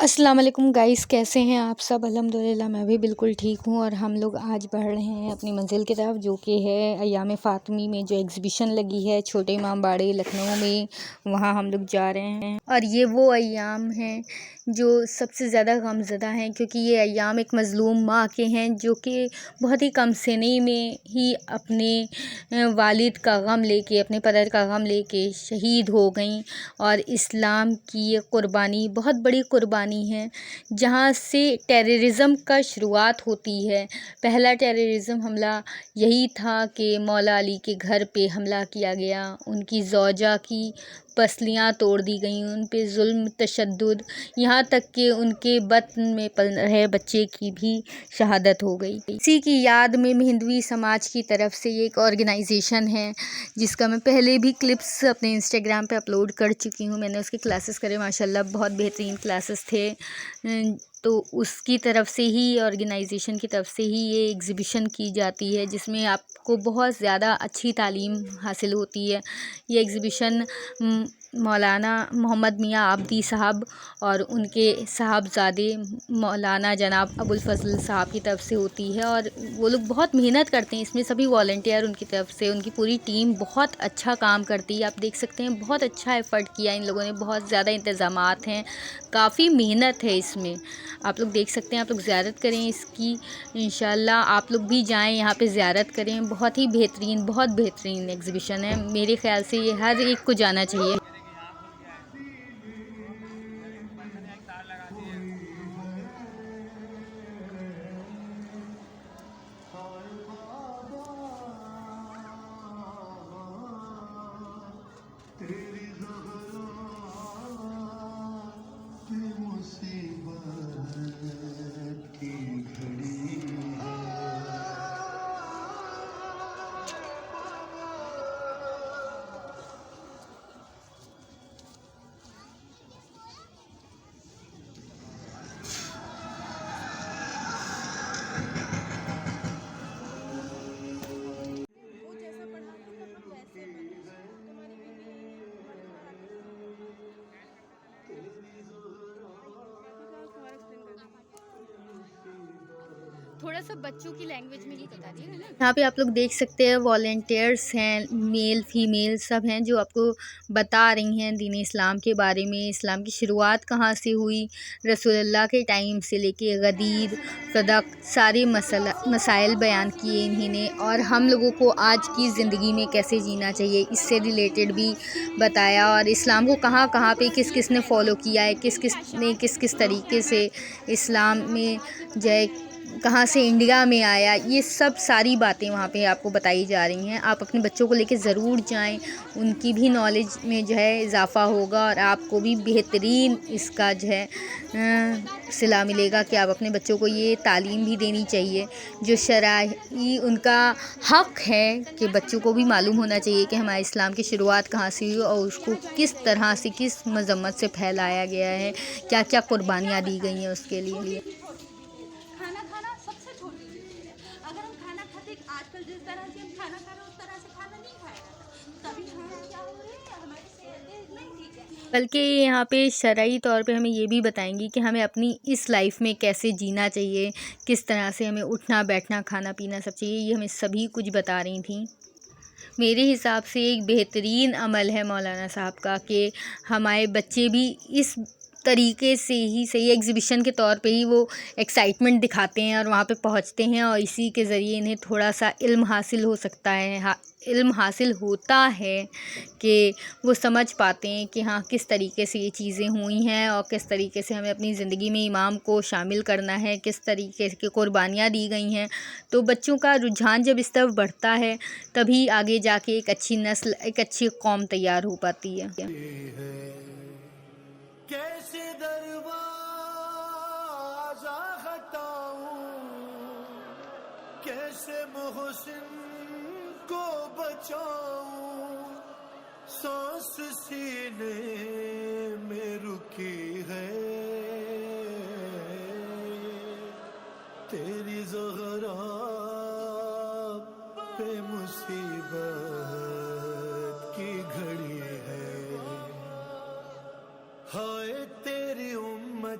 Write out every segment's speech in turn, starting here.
السلام علیکم گائز، کیسے ہیں آپ سب؟ الحمدللہ میں بھی بالکل ٹھیک ہوں، اور ہم لوگ آج بڑھ رہے ہیں اپنی منزل کی طرف، جو کہ ہے ایام فاطمی میں جو ایگزیبیشن لگی ہے چھوٹے امام باڑے لکھنؤ میں، وہاں ہم لوگ جا رہے ہیں۔ اور یہ وہ ایام ہیں جو سب سے زیادہ غمزدہ ہیں، کیونکہ یہ ایام ایک مظلوم ماں کے ہیں جو کہ بہت ہی کم سنی میں ہی اپنے والد کا غم لے کے، اپنے پدر کا غم لے کے شہید ہو گئیں۔ اور اسلام کی یہ قربانی بہت بڑی قربانی ہے، جہاں سے ٹیررزم کا شروعات ہوتی ہے۔ پہلا ٹیررزم حملہ یہی تھا کہ مولا علی کے گھر پہ حملہ کیا گیا، ان کی زوجہ کی پسلیاں توڑ دی گئیں، ان پہ ظلم تشدد، یہاں تک کہ ان کے بطن میں پل رہے بچے کی بھی شہادت ہو گئی۔ اسی کی یاد میں ہندوی سماج کی طرف سے یہ ایک آرگنائزیشن ہے، جس کا میں پہلے بھی کلپس اپنے انسٹاگرام پہ اپلوڈ کر چکی ہوں۔ میں نے اس کے کلاسز کرے، ماشاءاللہ بہت بہترین کلاسز تھے۔ تو اس کی طرف سے ہی، آرگنائزیشن کی طرف سے ہی یہ ایگزیبیشن کی جاتی ہے، جس میں آپ کو بہت زیادہ اچھی تعلیم حاصل ہوتی ہے۔ یہ ایگزیبیشن مولانا محمد میاں عابدی صاحب اور ان کے صاحبزادے مولانا جناب ابوالفضل صاحب کی طرف سے ہوتی ہے، اور وہ لوگ بہت محنت کرتے ہیں اس میں، سبھی والنٹیئر ان کی طرف سے، ان کی پوری ٹیم بہت اچھا کام کرتی ہے۔ آپ دیکھ سکتے ہیں بہت اچھا ایفرٹ کیا ان لوگوں نے، بہت زیادہ انتظامات ہیں، کافی محنت ہے اس میں۔ آپ لوگ دیکھ سکتے ہیں، آپ لوگ زیارت کریں اس کی، انشاءاللہ آپ لوگ بھی جائیں یہاں پہ زیارت کریں۔ بہت ہی بہت بہترین ایگزیبیشن ہے، میرے خیال سے یہ ہر ایک کو جانا چاہیے۔ تھوڑا سا بچوں کی لینگویج میں ہی بتا دیے نا۔ یہاں پہ آپ لوگ دیکھ سکتے ہیں والنٹیئرس ہیں، میل فیمیل سب ہیں، جو آپ کو بتا رہی ہیں دین اسلام کے بارے میں، اسلام کی شروعات کہاں سے ہوئی، رسول اللہ کے ٹائم سے لے کے غدیر صدق سارے مسائل بیان کیے انہی نے، اور ہم لوگوں کو آج کی زندگی میں کیسے جینا چاہیے اس سے ریلیٹڈ بھی بتایا، اور اسلام کو کہاں کہاں پہ کس کس نے فالو کیا ہے، کس کس نے کس طریقے سے اسلام میں جو ہے کہاں سے انڈیا میں آیا، یہ سب ساری باتیں وہاں پہ آپ کو بتائی جا رہی ہیں۔ آپ اپنے بچوں کو لے کے ضرور جائیں، ان کی بھی نالج میں جو ہے اضافہ ہوگا، اور آپ کو بھی بہترین اس کا جو ہے صلہ ملے گا کہ آپ اپنے بچوں کو یہ تعلیم بھی دینی چاہیے جو شرعی ان کا حق ہے، کہ بچوں کو بھی معلوم ہونا چاہیے کہ ہمارے اسلام کی شروعات کہاں سے ہوئی، اور اس کو کس طرح سے، کس مذمت سے پھیلایا گیا ہے، کیا کیا قربانیاں دی گئی ہیں اس کے لیے۔ کھانا کھانا سب سے چھوٹی چیز ہے۔ اگر ہم کھانا کھاتے، آج کل جس طرح سے ہم کھانا کھا رہے ہیں اس طرح سے کھانا نہیں کھایا جاتا، تبھی کھانا کیا ہو رہی ہے، ہماری صحت نہیں ٹھیک ہے۔ بلکہ یہاں پہ شرعی طور پہ ہمیں یہ بھی بتائیں گی کہ ہمیں اپنی اس لائف میں کیسے جینا چاہیے، کس طرح سے ہمیں اٹھنا بیٹھنا کھانا پینا سب چاہیے، یہ ہمیں سبھی کچھ بتا رہی تھیں۔ میرے حساب سے ایک بہترین عمل ہے مولانا صاحب کا، کہ ہمارے بچے بھی اس طریقے سے ہی صحیح ایگزیبیشن کے طور پہ ہی وہ ایکسائٹمنٹ دکھاتے ہیں اور وہاں پہ پہنچتے ہیں، اور اسی کے ذریعے انہیں تھوڑا سا علم حاصل ہو سکتا ہے، علم حاصل ہوتا ہے، کہ وہ سمجھ پاتے ہیں کہ ہاں کس طریقے سے یہ چیزیں ہوئی ہیں، اور کس طریقے سے ہمیں اپنی زندگی میں امام کو شامل کرنا ہے، کس طریقے کی قربانیاں دی گئی ہیں۔ تو بچوں کا رجحان جب اس طرف بڑھتا ہے، تبھی آگے جا کے ایک اچھی نسل، ایک اچھی قوم تیار ہو پاتی ہے۔ کیسے دروازہ ہٹاؤں، کیسے محسن کو بچاؤں، سانس سینے میں رکی ہے، تیری زہرا پہ مصیبت کی گھڑی ہے، ہائے تیری امت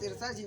63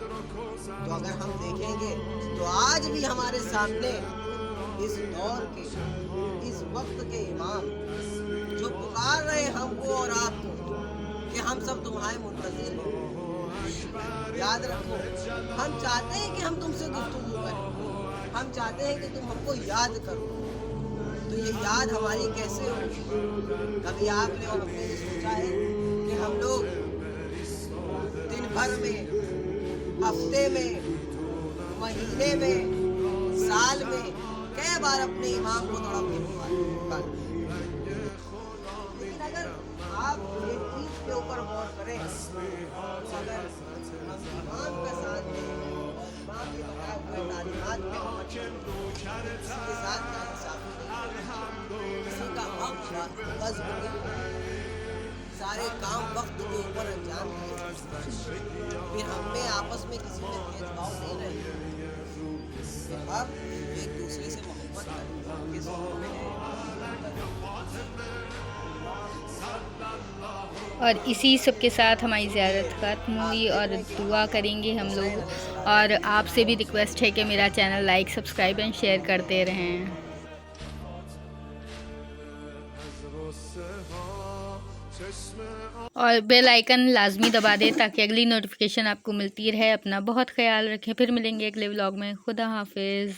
تو اگر ہم دیکھیں گے تو آج بھی ہمارے سامنے اس دور کے اس وقت کے امام جو پکار رہے ہم کو اور آپ کو کہ ہم سب تمہارے منتظر ہیں. یاد رکھو، ہم چاہتے ہیں کہ ہم تم سے گفتگو کریں، ہم چاہتے ہیں کہ تم ہم کو یاد کرو. تو یہ یاد ہماری کیسے ہوگی؟ کبھی آپ نے اور ہم نے یہ سوچا ہے کہ ہم لوگ دن بھر میں، ہفتے میں، مہینے میں، سال میں کئی بار اپنے امام کو تڑپ کے پکارتے ہیں. لیکن اگر آپ ایک چیز کے اوپر غور کریں تو اگر ہم امام کا ساتھ دیں اور امام کے بتائے ہوئے تعلیمات پہ عمل کریں، کسی کے ساتھ ناانصافی نہیں کریں، کسی کا حق غصب نہیں کریں، سارے کام وقت کے اوپر انجام دیے، پھر ہم میں آپس میں کسی میں بھید بھاؤ نہیں رہے گا، پھر ہم ایک دوسرے سے محبت کریں گے. اور اسی سب کے ساتھ ہماری زیارت ختم ہوئی اور دعا کریں گے ہم لوگ. اور آپ سے بھی ریکویسٹ ہے کہ میرا channel like, subscribe and share کرتے رہیں اور بیل آئیکن لازمی دبا دیں تاکہ اگلی نوٹیفیکیشن آپ کو ملتی رہے. اپنا بہت خیال رکھیں. پھر ملیں گے اگلے ولاگ میں. خدا حافظ.